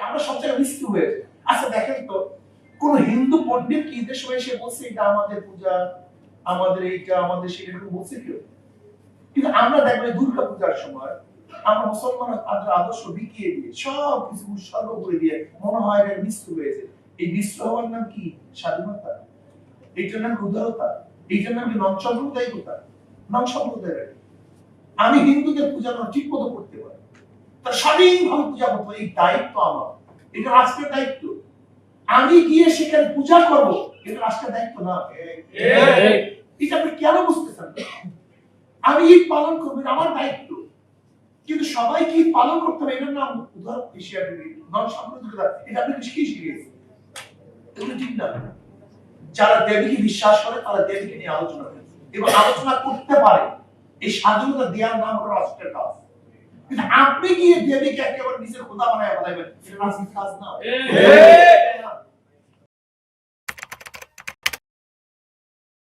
আমরা সব জায়গায় মিশ্র হয়ে যাই। আচ্ছা দেখেন তো, কোন হিন্দু পণ্ডিত কি ঈদের সময় এসে বলছে এটা আমাদের পূজা, আমাদের এইটা, আমাদের সেটা বলছে কেউ? কিন্তু আমরা দেখবেন দুর্গা পূজার সময় আমরা মুসলমান তাদের আদর্শ বিকিয়ে দিয়ে সব কিছু উৎসর্গ করে দিয়ে মনে হয় এটা মিশ্র হয়েছে। এই মিশ্র হওয়ার নাম কি? স্বাধীনতা। এইটার নাম উদারতা। এইটার নাম কি নন-সাম্প্রদায়িকতা? নন-সাম্প্রদায়িক। আমি হিন্দুদের পূজা ঠিক মতো করতে পারি, তার স্বাধীনভাবে পূজা করতে, এই দায়িত্ব আমার, এটা রাষ্ট্রের দায়িত্ব। আমি গিয়ে সেখানে পূজা করবো, এটা রাষ্ট্রের দায়িত্ব না। এটা আপনি কেন বুঝতেছেন? আমি ঈদ পালন করবো, এটা আমার দায়িত্ব। কিন্তু সবাই কি পালন করতে হবে এটার নাম উদার হিসেবে নন-সাম্প্রদায়িকতা। এটা আপনি কি শিখিয়েছেন? এগুলো ঠিক না। যারা দেবীকে বিশ্বাস করে তারা দেবীকে নিয়ে আলোচনা করে এবং আলোচনা করতে পারে। এই স্বাধীনতা দেওয়ার নাম হলো রাষ্ট্রের কাজ। কিন্তু আপনি গিয়ে দেবীকে একেবারে নিজের খোদা বানায় বলাইবেন, এটা রাষ্ট্রের কাজ না।